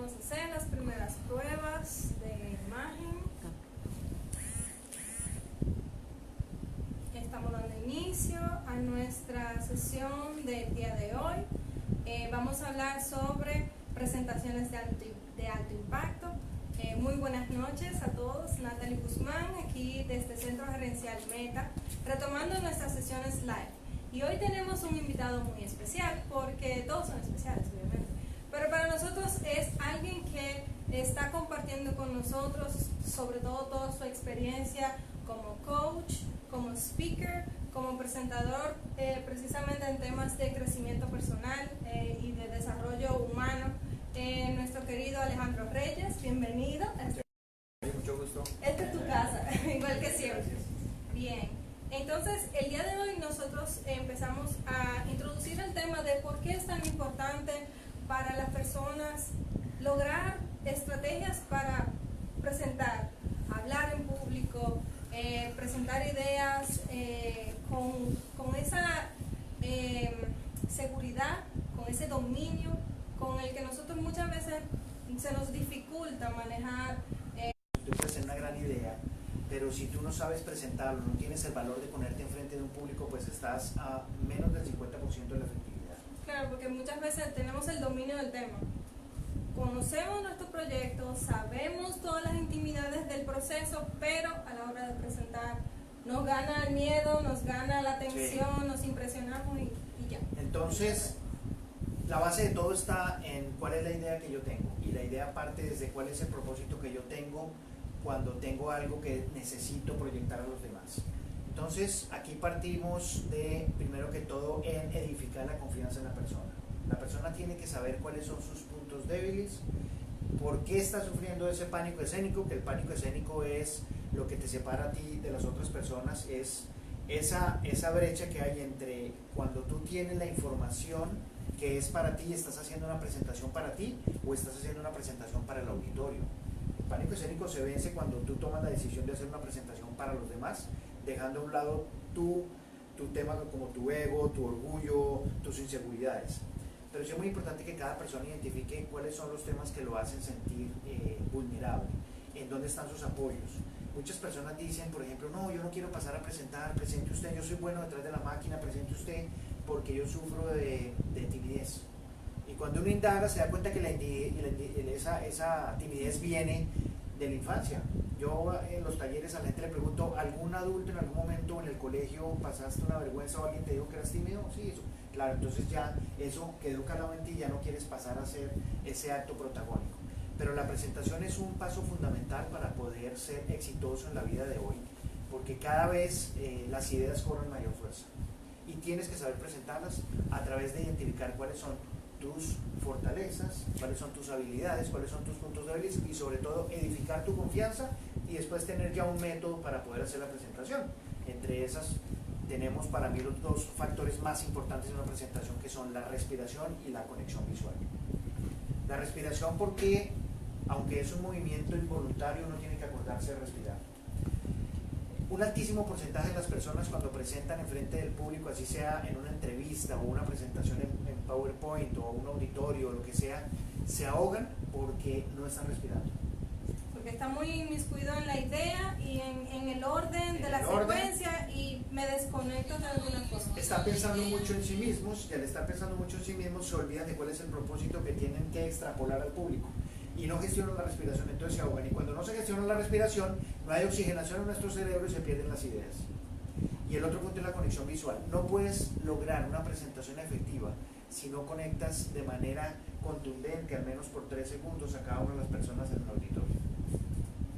vamos a hacer las primeras pruebas de imagen. Estamos dando inicio a nuestra sesión del día de hoy. Vamos a hablar sobre presentaciones de alto impacto. Muy buenas noches a todos. Natalie Guzmán, aquí desde Centro Gerencial Meta, retomando nuestras sesiones live. Y hoy tenemos un invitado muy especial, porque todos son especiales, obviamente. Pero para nosotros es alguien que está compartiendo con nosotros, sobre todo toda su experiencia como coach, como speaker, como presentador, precisamente en temas de crecimiento personal y de desarrollo humano. Nuestro querido Alejandro Reyes, bienvenido. Mucho gusto. Esta es tu casa, igual que siempre. Bien, entonces el día de hoy nosotros empezamos a introducir el tema de por qué es tan importante para las personas lograr estrategias para presentar, hablar en público, presentar ideas con esa seguridad, con ese dominio con el que nosotros muchas veces se nos dificulta manejar. Tú puedes tener una gran idea, pero si tú no sabes presentarlo, no tienes el valor de ponerte enfrente de un público, pues estás a menos del 50% de la efectividad. Claro, porque muchas veces tenemos el dominio del tema. Conocemos nuestro proyecto, sabemos todas las intimidades del proceso, pero a la hora de presentar nos gana el miedo, nos gana la tensión, sí, nos impresionamos y ya. Entonces, la base de todo está en cuál es la idea que yo tengo, y la idea parte desde cuál es el propósito que yo tengo cuando tengo algo que necesito proyectar a los demás. Entonces, aquí partimos de, primero que todo, en edificar la confianza en la persona. La persona tiene que saber cuáles son sus puntos débiles, por qué está sufriendo ese pánico escénico, que el pánico escénico es lo que te separa a ti de las otras personas, es esa brecha que hay entre cuando tú tienes la información que es para ti, estás haciendo una presentación para ti o estás haciendo una presentación para el auditorio. El pánico escénico se vence cuando tú tomas la decisión de hacer una presentación para los demás, dejando a un lado tu tema como tu ego, tu orgullo, tus inseguridades. Pero sí es muy importante que cada persona identifique cuáles son los temas que lo hacen sentir vulnerable, en dónde están sus apoyos. Muchas personas dicen, por ejemplo, no, yo no quiero pasar a presentar, presente usted, yo soy bueno detrás de la máquina, presente usted, porque yo sufro de timidez. Y cuando uno indaga se da cuenta que esa timidez viene de la infancia. Yo en los talleres a la gente le pregunto, ¿algún adulto en algún momento en el colegio pasaste una vergüenza o alguien te dijo que eras tímido? Sí, eso. Claro, entonces ya eso quedó calado en ti, ya no quieres pasar a ser ese acto protagónico. Pero la presentación es un paso fundamental para poder ser exitoso en la vida de hoy, porque cada vez las ideas cobran mayor fuerza. Y tienes que saber presentarlas a través de identificar cuáles son tus fortalezas, cuáles son tus habilidades, cuáles son tus puntos débiles y sobre todo edificar tu confianza y después tener ya un método para poder hacer la presentación. Entre esas tenemos para mí los dos factores más importantes en una presentación, que son la respiración y la conexión visual. La respiración porque, aunque es un movimiento involuntario, uno tiene que acordarse de respirar. Un altísimo porcentaje de las personas cuando presentan enfrente del público, así sea en una entrevista o una presentación en PowerPoint o un auditorio o lo que sea, se ahogan porque no están respirando. Porque está muy inmiscuido en la idea y en el orden de la secuencia y me desconecto de alguna forma. Está pensando mucho en sí mismos, y al estar pensando mucho en sí mismos se olvidan de cuál es el propósito que tienen que extrapolar al público. Y no gestionan la respiración, entonces se ahogan. Y cuando no se gestiona la respiración, no hay oxigenación en nuestro cerebro y se pierden las ideas. Y el otro punto es la conexión visual. No puedes lograr una presentación efectiva si no conectas de manera contundente, al menos por 3 segundos, a cada una de las personas en el auditorio.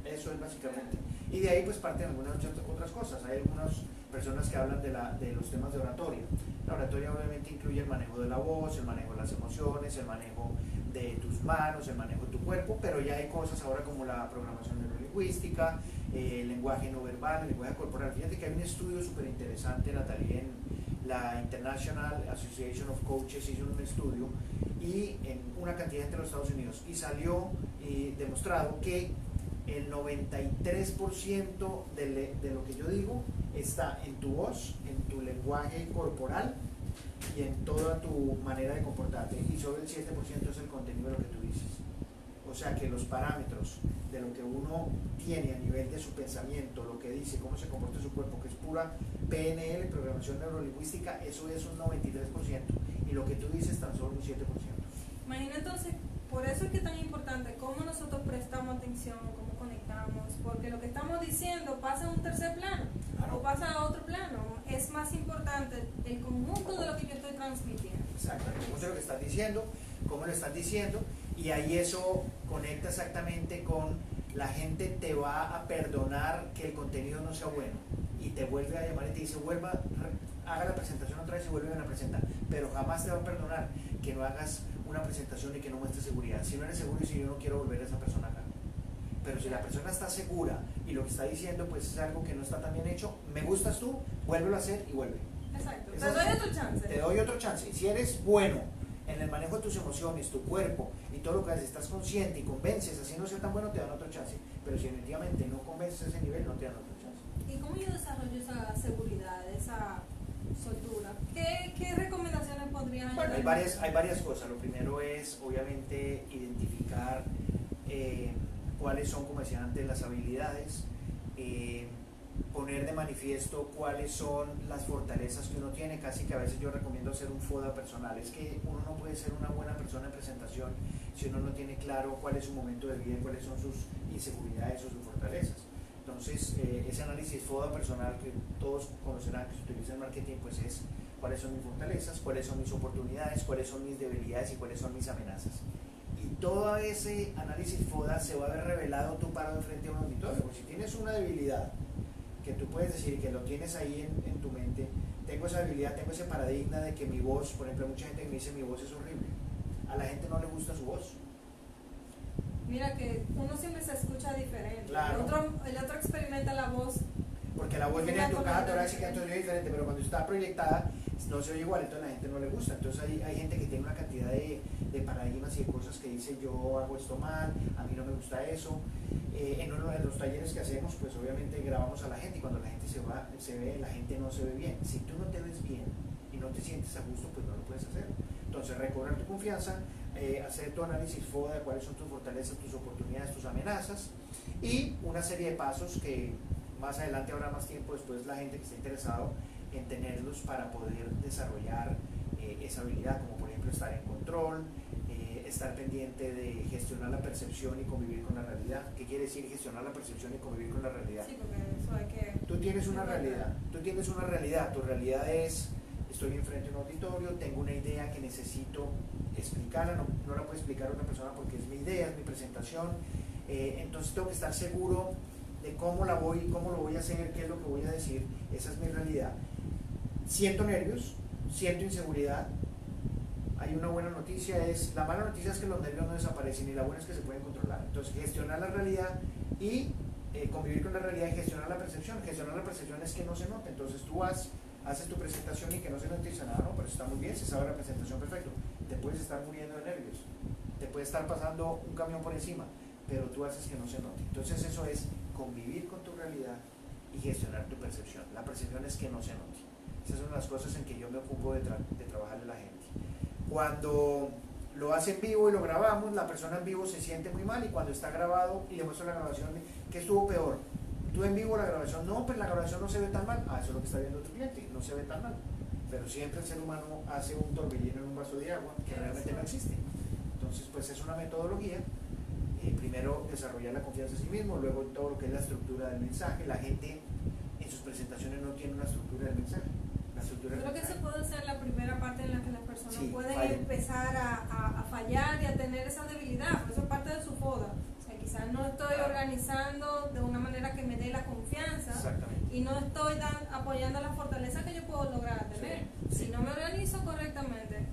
Eso es básicamente. Y de ahí pues parten algunas otras cosas. Hay algunas personas que hablan de los temas de oratoria. La oratoria obviamente incluye el manejo de la voz, el manejo de las emociones, el manejo de tus manos, el manejo de tu cuerpo, pero ya hay cosas ahora como la programación neurolingüística, el lenguaje no verbal, el lenguaje corporal. Fíjate que hay un estudio súper interesante, Natalie, en la International Association of Coaches hizo un estudio y en una cantidad entre los Estados Unidos y salió demostrado que el 93% de lo que yo digo está en tu voz, en tu lenguaje corporal y en toda tu manera de comportarte, y solo el 7% es el contenido de lo que tú dices. O sea que los parámetros de lo que uno tiene a nivel de su pensamiento, lo que dice, cómo se comporta su cuerpo, que es pura PNL, programación neurolingüística, eso es un 93%, y lo que tú dices tan solo un 7%. Imagina entonces, por eso es que es tan importante cómo nosotros prestamos atención, cómo conectamos, porque lo que estamos diciendo pasa a un tercer plano, Claro. o pasa a otro plano. Es más importante el conjunto de lo que yo estoy transmitiendo. Exacto, cómo es lo que estás diciendo, cómo lo estás diciendo, y ahí eso conecta exactamente con la gente te va a perdonar que el contenido no sea bueno, y te vuelve a llamar y te dice, haga la presentación otra vez y vuelve a la presentar, pero jamás te va a perdonar que no hagas una presentación y que no muestres seguridad. Si no eres seguro y si yo no quiero volver a esa persona acá. Pero si la persona está segura y lo que está diciendo pues es algo que no está tan bien hecho, me gustas tú, vuélvelo a hacer y vuelve. Exacto. Es Te doy otro chance. Te doy otro chance. Y si eres bueno en el manejo de tus emociones, tu cuerpo y todo lo que haces, estás consciente y convences, así no sea tan bueno, te dan otro chance. Pero si definitivamente no convences a ese nivel, no te dan otro chance. ¿Y cómo yo desarrollo esa seguridad, esa soltura? ¿Qué recomendaciones podrían Bueno, ayudar? hay varias cosas. Lo primero es, obviamente, identificar cuáles son, como decía antes, las habilidades, poner de manifiesto cuáles son las fortalezas que uno tiene. Casi que a veces yo recomiendo hacer un FODA personal. Es que uno no puede ser una buena persona en presentación si uno no tiene claro cuál es su momento de vida, cuáles son sus inseguridades o sus fortalezas. Entonces, ese análisis FODA personal que todos conocerán que se utiliza en marketing, pues es cuáles son mis fortalezas, cuáles son mis oportunidades, cuáles son mis debilidades y cuáles son mis amenazas. Y todo ese análisis FODA se va a ver revelado tú parado enfrente a un auditorio. Porque si tienes una debilidad que tú puedes decir que lo tienes ahí en tu mente, tengo esa debilidad, tengo ese paradigma de que mi voz, por ejemplo, hay mucha gente que me dice mi voz es horrible. A la gente no le gusta su voz. Mira que uno siempre se escucha diferente. Claro. El otro experimenta la voz. Porque la voz viene de tu caja torácica, entonces es diferente, pero cuando está proyectada no se oye igual, entonces a la gente no le gusta. Entonces hay gente que tiene una cantidad de paradigmas y de cosas que dice yo hago esto mal, a mí no me gusta eso. En los talleres que hacemos, pues obviamente grabamos a la gente y cuando la gente se ve, la gente no se ve bien. Si tú no te ves bien y no te sientes a gusto, pues no lo puedes hacer. Entonces recobrar tu confianza, hacer tu análisis FODA de cuáles son tus fortalezas, tus oportunidades, tus amenazas y una serie de pasos que más adelante habrá más tiempo después la gente que esté interesado en tenerlos para poder desarrollar esa habilidad, como por ejemplo estar en control, estar pendiente de gestionar la percepción y convivir con la realidad. ¿Qué quiere decir gestionar la percepción y convivir con la realidad? Sí, porque eso hay que... Tú tienes una realidad, tu realidad es, estoy enfrente de un auditorio, tengo una idea que necesito explicarla, no la puedo explicar a otra persona porque es mi idea, es mi presentación, entonces tengo que estar seguro de cómo lo voy a hacer, qué es lo que voy a decir, esa es mi realidad. Siento nervios, siento inseguridad. Hay una buena noticia, la mala noticia es que los nervios no desaparecen y la buena es que se pueden controlar. Entonces gestionar la realidad y convivir con la realidad y gestionar la percepción. Gestionar la percepción es que no se note, entonces tú haces tu presentación y que no se note y dice, no, pero está muy bien, se sabe la presentación perfecto. Te puedes estar muriendo de nervios, te puede estar pasando un camión por encima, pero tú haces que no se note. Entonces eso es convivir con tu realidad y gestionar tu percepción. La percepción es que no se note. Esas son las cosas en que yo me ocupo de trabajarle a la gente. Cuando lo hace en vivo y lo grabamos, la persona en vivo se siente muy mal y cuando está grabado y le muestro la grabación, ¿qué estuvo peor? Tú en vivo la grabación, no, pues la grabación no se ve tan mal. Eso es lo que está viendo tu cliente, no se ve tan mal. Pero siempre el ser humano hace un torbellino en un vaso de agua que realmente no existe. Entonces, pues es una metodología. Primero desarrollar la confianza en sí mismo, luego todo lo que es la estructura del mensaje. La gente en sus presentaciones no tiene una estructura del mensaje. Creo que esa puede ser la primera parte en la que las personas pueden fallen. Empezar a fallar y a tener esa debilidad, por eso es parte de su FODA. O sea, quizás no estoy organizando de una manera que me dé la confianza y no estoy apoyando la fortaleza que yo puedo lograr tener. Sí. Si no me organizo correctamente,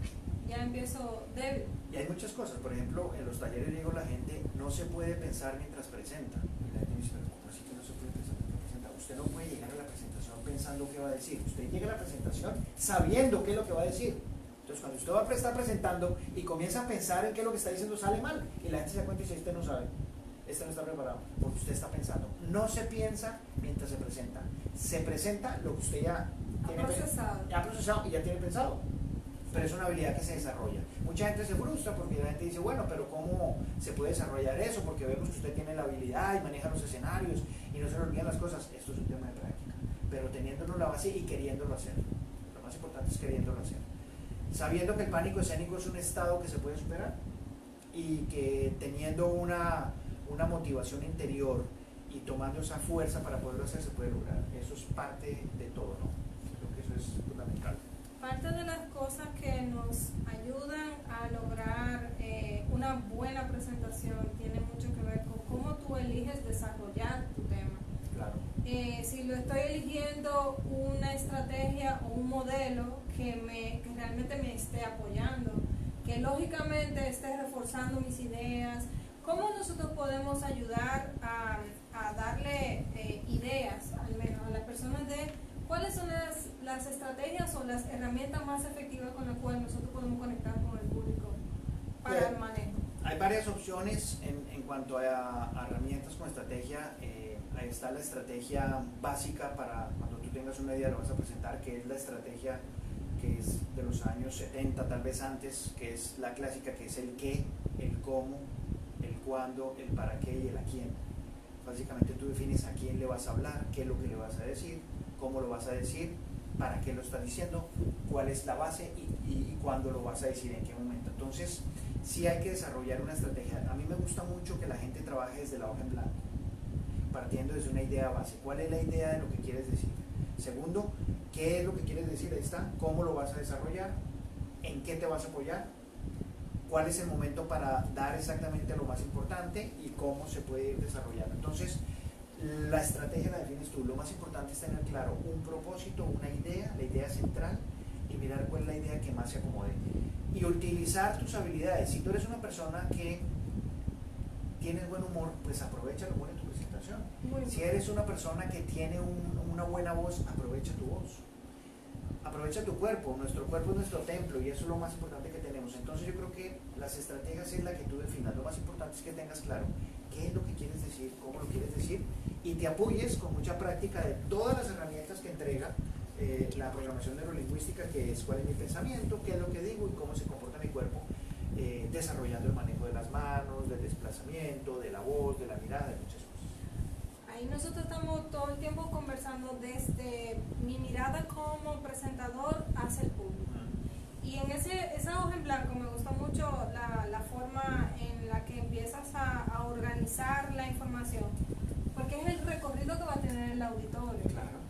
ya empiezo débil. Y hay muchas cosas, por ejemplo, en los talleres digo la gente no se puede pensar mientras presenta. Y la gente dice, pero ¿cómo así que no se puede pensar mientras presenta? Usted no puede llegar a la presentación pensando qué va a decir. Usted llega a la presentación sabiendo qué es lo que va a decir. Entonces cuando usted va a estar presentando y comienza a pensar en qué es lo que está diciendo, sale mal. Y la gente se da cuenta y dice, este no sabe, este no está preparado, porque usted está pensando. No se piensa mientras se presenta lo que usted ya Ha procesado y ya tiene pensado. pero es una habilidad que se desarrolla. Mucha gente se frustra porque la gente dice, bueno, pero ¿cómo se puede desarrollar eso? Porque vemos que usted tiene la habilidad y maneja los escenarios y no se le olvidan las cosas. Esto es un tema de práctica, pero teniéndolo la base y queriéndolo hacer. Lo más importante es queriéndolo hacer. Sabiendo que el pánico escénico es un estado que se puede superar y que teniendo una motivación interior y tomando esa fuerza para poderlo hacer, se puede lograr. Eso es parte de todo, ¿no? Creo que eso es fundamental. Parte de las cosas que nos ayudan a lograr una buena presentación tiene mucho que ver con cómo tú eliges desarrollar tu tema. Claro. Si lo estoy eligiendo una estrategia o un modelo que realmente me esté apoyando, que lógicamente esté reforzando mis ideas, ¿cómo nosotros podemos ayudar a darle ideas, al menos a las personas, de cuáles son las estrategias o las herramientas más efectivas con las cuales nosotros podemos conectar con el público para el manejo? Hay varias opciones en cuanto a herramientas con estrategia. Ahí está la estrategia básica para cuando tú tengas una idea lo vas a presentar, que es la estrategia que es de los años 70, tal vez antes, que es la clásica, que es el qué, el cómo, el cuándo, el para qué y el a quién. Básicamente tú defines a quién le vas a hablar, qué es lo que le vas a decir, cómo lo vas a decir, para qué lo estás diciendo, cuál es la base y cuándo lo vas a decir, en qué momento. Entonces, sí hay que desarrollar una estrategia. A mí me gusta mucho que la gente trabaje desde la hoja en blanco, partiendo desde una idea base. ¿Cuál es la idea de lo que quieres decir? Segundo, ¿qué es lo que quieres decir? Ahí está. ¿Cómo lo vas a desarrollar? ¿En qué te vas a apoyar? ¿Cuál es el momento para dar exactamente lo más importante? Y cómo se puede ir desarrollando. Entonces, la estrategia la defines tú. Lo más importante es tener claro un propósito, una idea, la idea central, y mirar cuál es la idea que más se acomode. Y utilizar tus habilidades. Si tú eres una persona que tienes buen humor, pues aprovecha lo bueno en tu presentación. Si eres una persona que tiene una buena voz, aprovecha tu voz. Aprovecha tu cuerpo. Nuestro cuerpo es nuestro templo y eso es lo más importante que tenemos. Entonces yo creo que las estrategias es la que tú definas. Lo más importante es que tengas claro qué es lo que quieres decir, cómo lo quieres decir, y te apoyes con mucha práctica de todas las herramientas que entrega la programación neurolingüística, que es cuál es mi pensamiento, qué es lo que digo y cómo se comporta mi cuerpo, desarrollando el manejo de las manos, del desplazamiento, de la voz, de la mirada, de muchas cosas. Ahí nosotros estamos todo el tiempo conversando desde mi mirada como presentador hacia el público. Y en esa hoja en blanco me gusta mucho la forma en la que empiezas a organizar la información, porque es el recorrido que va a tener el auditorio. Claro.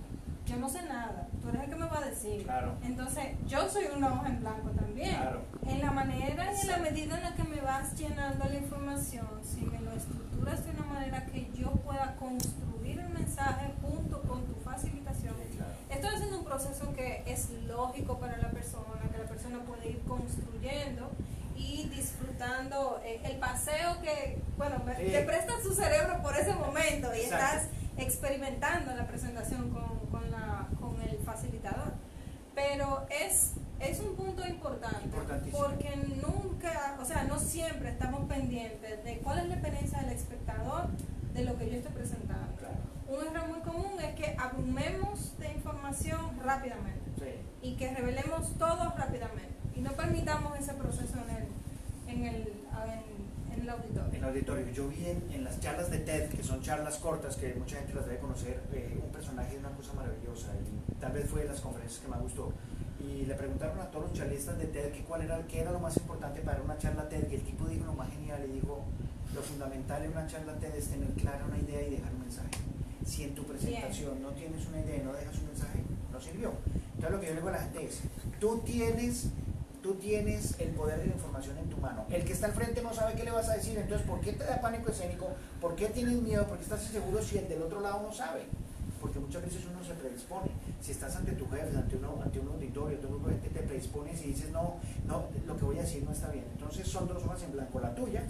Yo no sé nada, tú eres el que me va a decir. Claro. Entonces, yo soy una hoja en blanco también. Claro. En la manera y en la medida en la que me vas llenando la información, si me lo estructuras de una manera que yo pueda construir el mensaje junto con tu facilitación. Claro. Estoy haciendo un proceso que es lógico para la persona, que la persona puede ir construyendo y disfrutando el paseo que, bueno, te presta su cerebro por ese momento y Exacto. estás experimentando la presentación con el facilitador. Pero es un punto importante porque nunca, o sea, no siempre estamos pendientes de cuál es la experiencia del espectador de lo que yo estoy presentando. Claro. Un error muy común es que abrumemos de información rápidamente y que revelemos todo rápidamente y no permitamos ese proceso en el auditorio. En el auditorio. Yo vi en las charlas de TED, que son charlas cortas que mucha gente las debe conocer, un personaje de una cosa maravillosa y tal vez fue de las conferencias que más gustó. Y le preguntaron a todos los charlistas de TED qué era lo más importante para una charla TED, y el tipo dijo lo más genial, y dijo: lo fundamental en una charla TED es tener clara una idea y dejar un mensaje. Si en tu presentación no tienes una idea y no dejas un mensaje, no sirvió. Entonces lo que yo le digo a la gente es: tú tienes el poder de la información en tu mano. El que está al frente no sabe qué le vas a decir, entonces ¿por qué te da pánico escénico? ¿Por qué tienes miedo? ¿Por qué estás inseguro si el del otro lado no sabe? Porque muchas veces uno se predispone. Si estás ante tu jefe, ante un auditorio, ante un grupo de gente, te predispones y dices: no, lo que voy a decir no está bien. Entonces son dos hojas en blanco. La tuya,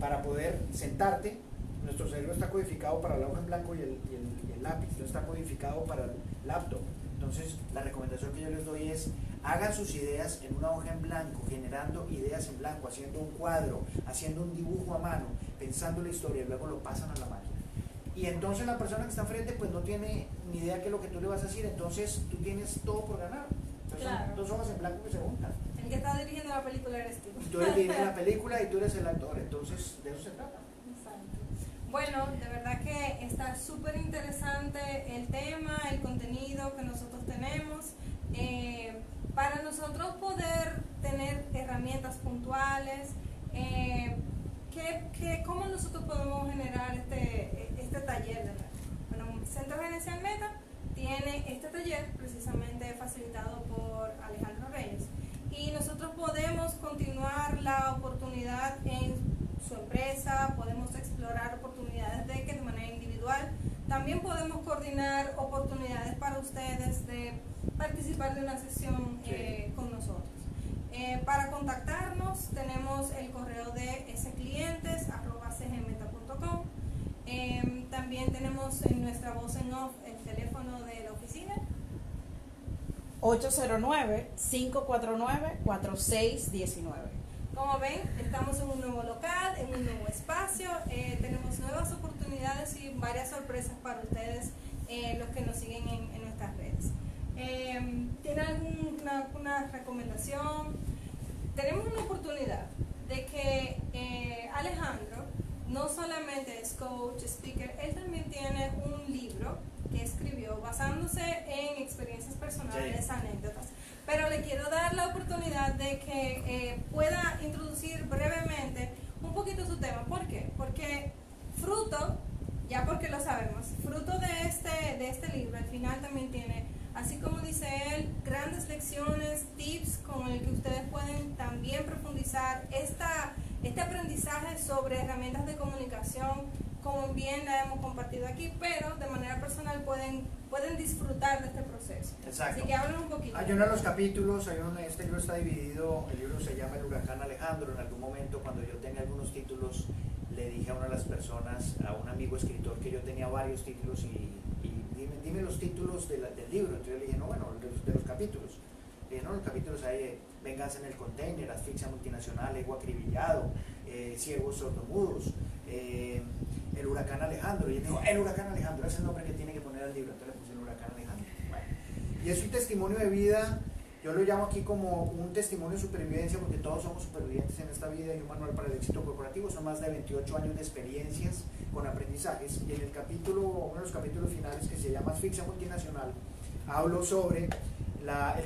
para poder sentarte, nuestro cerebro está codificado para la hoja en blanco y el lápiz, no está codificado para el laptop. Entonces la recomendación que yo les doy es: hagan sus ideas en una hoja en blanco, generando ideas en blanco, haciendo un cuadro, haciendo un dibujo a mano, pensando la historia, y luego lo pasan a la máquina. Y entonces la persona que está enfrente pues no tiene ni idea qué es lo que tú le vas a decir, entonces tú tienes todo por ganar. Entonces Claro. son dos hojas en blanco que se juntan. El que está dirigiendo la película eres tú. Tú eres dirigiendo la película y tú eres el actor, entonces de eso se trata. Exacto. Bueno, de verdad que está súper interesante el tema, el contenido que nosotros tenemos. Para nosotros poder tener herramientas puntuales, ¿cómo nosotros podemos generar este taller? Bueno, Centro Gerencial Meta tiene este taller precisamente facilitado por Alejandro Reyes y nosotros podemos continuar la oportunidad en su empresa, podemos explorar oportunidades de manera individual, también podemos coordinar oportunidades para ustedes de participar de una sesión con nosotros. Para contactarnos tenemos el correo de sclientes@cgmeta.com. También tenemos en nuestra voz en off el teléfono de la oficina 809-549-4619. Como ven, estamos en un nuevo local, en un nuevo espacio, tenemos nuevas oportunidades y varias sorpresas para ustedes, los que nos siguen en nuestras redes. ¿Tiene alguna recomendación? Tenemos una oportunidad de que Alejandro no solamente es coach, speaker, él también tiene un libro que escribió basándose en experiencias personales, anécdotas. Pero le quiero dar la oportunidad de que pueda introducir brevemente un poquito su tema. ¿Por qué? Porque fruto, ya porque lo sabemos, fruto de este libro, al final también tiene, así como dice él, grandes lecciones, tips con el que ustedes pueden también profundizar este aprendizaje sobre herramientas de comunicación, como bien la hemos compartido aquí, pero de manera personal pueden disfrutar de este proceso. Exacto. Así que hablen un poquito. Hay uno de los capítulos, este libro está dividido, el libro se llama El Huracán Alejandro. En algún momento, cuando yo tenía algunos títulos, le dije a una de las personas, a un amigo escritor, que yo tenía varios títulos y dime los títulos del libro. Entonces yo le dije, no, bueno, de los capítulos. Le dije, no, los capítulos hay Venganza en el Container, Asfixia Multinacional, Ego Acribillado, Ciegos Sordomudos, El Huracán Alejandro. Y él dijo, El Huracán Alejandro, ese es el nombre que tiene que poner al libro. Entonces le puse El Huracán Alejandro. Bueno. Y es un testimonio de vida. Yo lo llamo aquí como un testimonio de supervivencia, porque todos somos supervivientes en esta vida, y un manual para el éxito corporativo. Son más de 28 años de experiencias con aprendizajes, y en el capítulo, uno de los capítulos finales, que se llama Asfixia Multinacional, hablo sobre el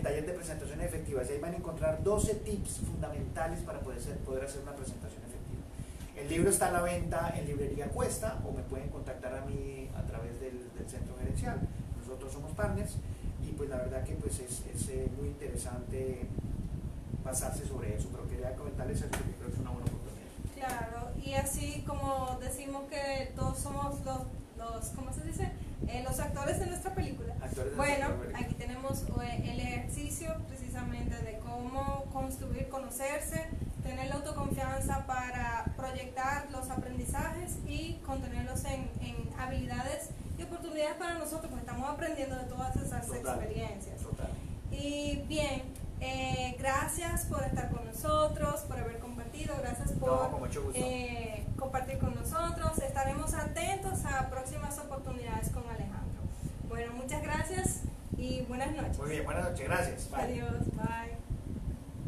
taller de presentaciones efectivas, y ahí van a encontrar 12 tips fundamentales para poder hacer una presentación efectiva. El libro está a la venta en librería Cuesta, o me pueden contactar a mí a través del centro gerencial. Nosotros somos partners. Y pues la verdad que pues es muy interesante pasarse sobre eso, pero quería comentarles eso porque creo que es una buena oportunidad. Claro, y así como decimos que todos somos los ¿cómo se dice? Los actores de nuestra película. Bueno, aquí tenemos el ejercicio precisamente de cómo construir, conocerse, tener la autoconfianza para proyectar los aprendizajes y contenerlos en habilidades y oportunidades para nosotros, porque estamos aprendiendo de todas esas experiencias. Total. Y bien, gracias por estar con nosotros, por haber compartido, gracias por compartir con nosotros. Estaremos atentos a próximas oportunidades con Alejandro. Bueno, muchas gracias y buenas noches. Muy bien, buenas noches, gracias. Bye. Adiós, bye.